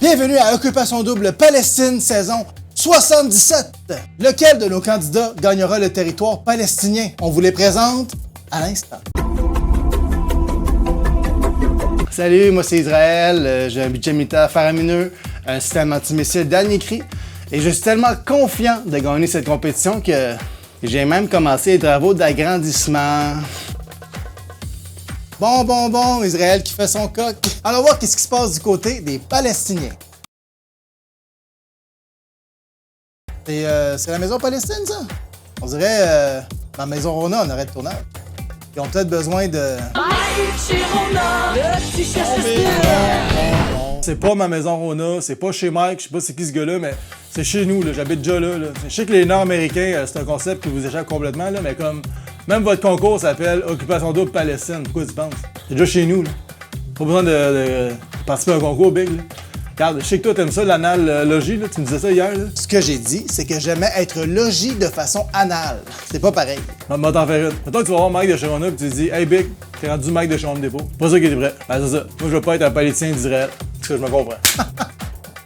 Bienvenue à Occupation Double Palestine saison 77. Lequel de nos candidats gagnera le territoire palestinien? On vous les présente à l'instant. Salut, moi c'est Israël, j'ai un budget militaire faramineux, un système antimissile dernier cri, et je suis tellement confiant de gagner cette compétition que j'ai même commencé les travaux d'agrandissement. Bon, Israël qui fait son coq. Allons voir qu'est-ce qui se passe du côté des Palestiniens. C'est la maison Palestine, ça? On dirait ma maison Rona en arrêt de tournage. Ils ont peut-être besoin de... C'est pas ma maison Rona, c'est pas chez Mike, je sais pas c'est qui ce gars-là, mais c'est chez nous, là, j'habite déjà là. Je sais que les Nord-Américains, c'est un concept qui vous échappe complètement, là, mais comme... Même votre concours s'appelle Occupation Double Palestine. Pourquoi tu penses? C'est déjà chez nous, là. Pas besoin de participer à un concours big, là. Regarde, je sais que toi t'aimes ça, l'anal logis, là. Tu me disais ça hier, là. Ce que j'ai dit, c'est que j'aimais être logis de façon anale. C'est pas pareil. Moi, t'en faire une. Mettons que tu vas voir Mike de chez Rona et tu te dis, hey Big, t'es rendu Mike de chez Home Depot. Pas sûr qu'il est prêt. Ben c'est ça. Moi, je veux pas être un Palestinien d'Israël. Parce que je me comprends.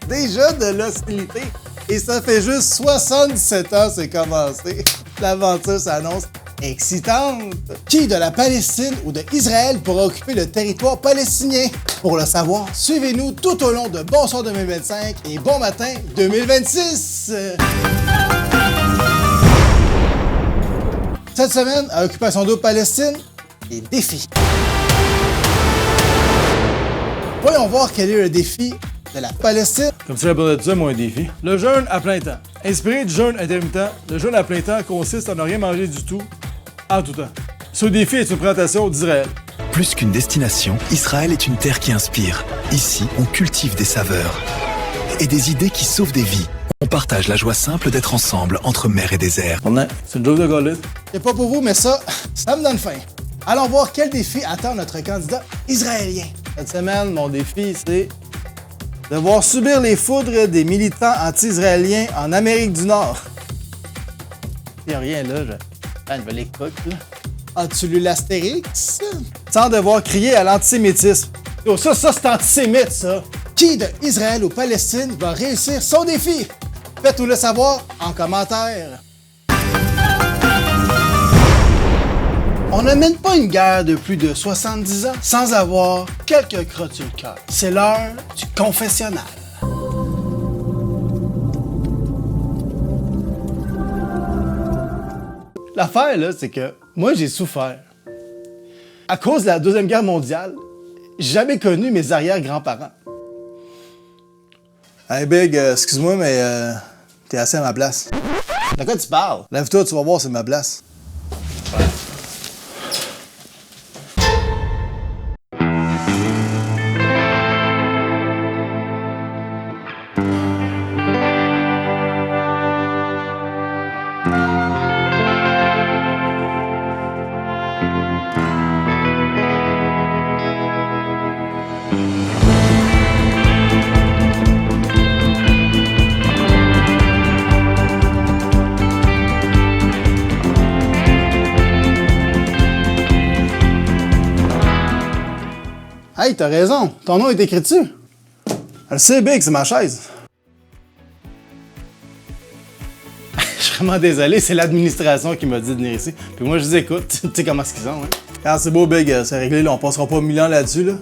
Déjà de l'hostilité. Et ça fait juste 77 ans c'est commencé. L'aventure s'annonce excitante. Qui de la Palestine ou de Israël pourra occuper le territoire palestinien? Pour le savoir, suivez-nous tout au long de Bonsoir 2025 et Bon Matin 2026. Cette semaine, à Occupation Double Palestine, les défis. Voyons voir quel est le défi de la Palestine. Comme si j'appelais ça, moi, un défi. Le jeûne à plein temps. Inspiré du jeûne intermittent, le jeûne à plein temps consiste à ne rien manger du tout, en tout temps. Ce défi est une présentation d'Israël. Plus qu'une destination, Israël est une terre qui inspire. Ici, on cultive des saveurs et des idées qui sauvent des vies. On partage la joie simple d'être ensemble entre mer et désert. C'est une joke de gars. C'est pas pour vous, mais ça me donne faim. Allons voir quel défi attend notre candidat israélien. Cette semaine, mon défi, c'est devoir subir les foudres des militants anti-israéliens en Amérique du Nord. Il n'y a rien là, je vais les coques, là. As-tu lu l'Astérix? Sans devoir crier à l'antisémitisme. Oh, ça c'est antisémite, ça! Qui de Israël ou Palestine va réussir son défi? Faites-nous le savoir en commentaire. On ne mène pas une guerre de plus de 70 ans sans avoir quelques crottes sur le cœur. C'est l'heure du confessionnal. L'affaire, là, c'est que moi, j'ai souffert. À cause de la Deuxième Guerre mondiale, j'ai jamais connu mes arrière-grands-parents. Hey Big, excuse-moi, mais t'es assis à ma place. De quoi tu parles? Lève-toi, tu vas voir, c'est ma place. Ouais. Hey, t'as raison, ton nom est écrit dessus. Elle sait, Big, c'est ma chaise. Je suis vraiment désolé, c'est l'administration qui m'a dit de venir ici. Puis moi, je les écoute, tu sais comment est-ce qu'ils sont, hein? Quand c'est beau, Big, c'est réglé, là, on passera pas 1000 ans là-dessus, là.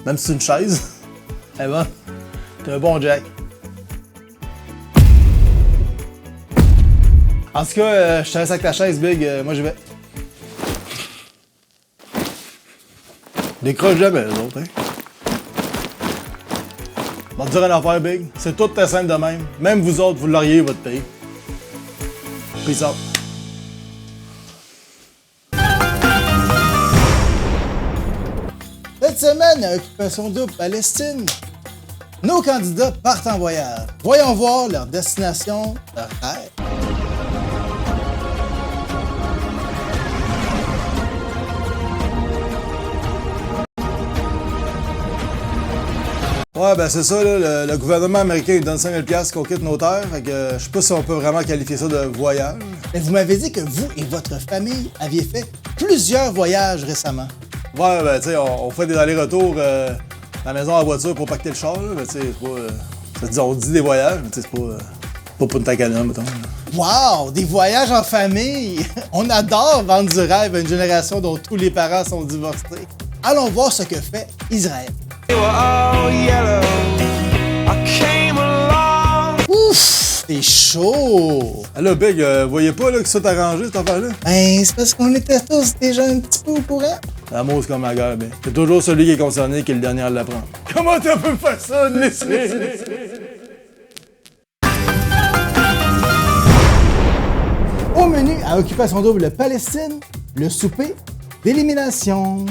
Même si c'est une chaise. Eh ben, t'es un bon Jack. En tout cas, je te laisse avec ta chaise, Big, moi je vais. Décroche jamais, les autres, hein. On va te dire une affaire, Big. C'est tout très simple de même. Même vous autres, vous l'auriez, votre pays. Peace out. Cette semaine, à Occupation Double Palestine, nos candidats partent en voyage. Voyons voir leur destination, leur rêve. Ouais, ben c'est ça, là, le gouvernement américain il donne 5 000$ qu'on quitte nos terres, fait que je sais pas si on peut vraiment qualifier ça de voyage. Mais vous m'avez dit que vous et votre famille aviez fait plusieurs voyages récemment. Ouais, ben tu sais, on fait des allers-retours à la maison en voiture pour pacter le char, là, mais tu sais, On dit des voyages, mais c'est pas Punta Cana, mettons. Wow! Des voyages en famille! On adore vendre du rêve à une génération dont tous les parents sont divorcés. Allons voir ce que fait Israël. Ouf! C'est chaud! Ah là, Big, voyez pas là, que ça t'a arrangé cette affaire-là? Ben, c'est parce qu'on était tous déjà un petit peu au courant. L'amour, c'est comme la guerre, ben. C'est toujours celui qui est concerné qui est le dernier à l'apprendre. Comment tu peux me faire ça, de laisser? Au menu à Occupation Double Palestine, le souper d'élimination.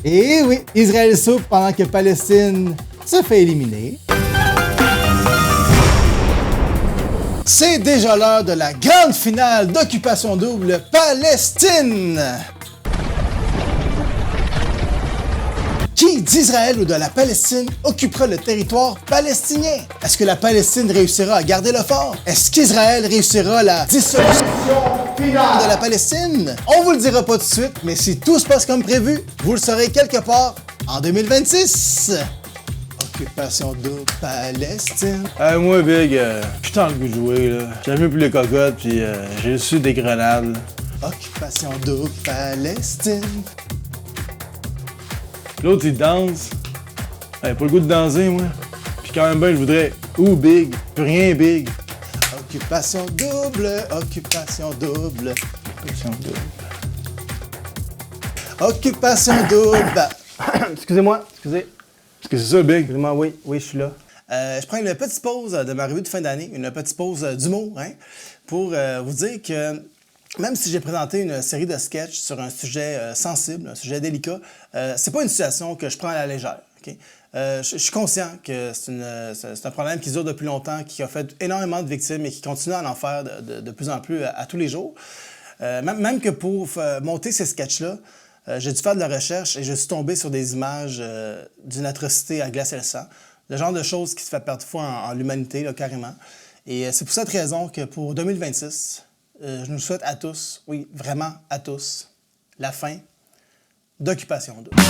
Et oui, Israël soupe pendant que Palestine se fait éliminer. C'est déjà l'heure de la grande finale d'Occupation Double Palestine! Qui d'Israël ou de la Palestine occupera le territoire palestinien? Est-ce que la Palestine réussira à garder le fort? Est-ce qu'Israël réussira la dissolution finale de la Palestine? On vous le dira pas tout de suite, mais si tout se passe comme prévu, vous le saurez quelque part en 2026. Occupation Double Palestine. Moi, Big, je suis dans le goût de jouer, là. J'aime mieux plus les cocottes, puis j'ai reçu des grenades. Occupation Double Palestine. L'autre, il danse. Pas le goût de danser, moi. Puis quand même bien, je voudrais Big, plus rien Big. Occupation double, occupation double. Occupation double. Occupation double. Excusez-moi, excusez. Est-ce que c'est ça, Big? Excusez-moi, oui, je suis là. Je prends une petite pause de ma revue de fin d'année, une petite pause d'humour, hein, pour vous dire que même si j'ai présenté une série de sketchs sur un sujet sensible, un sujet délicat, c'est pas une situation que je prends à la légère. Okay? Je suis conscient que c'est un problème qui dure depuis longtemps, qui a fait énormément de victimes et qui continue à en faire de plus en plus à tous les jours. Même que pour monter ces sketchs-là, j'ai dû faire de la recherche et je suis tombé sur des images d'une atrocité à glacer le sang. Le genre de choses qui se fait perdre foi en l'humanité, là, carrément. Et c'est pour cette raison que pour 2026, je nous souhaite à tous, oui, vraiment à tous, la fin d'Occupation Double.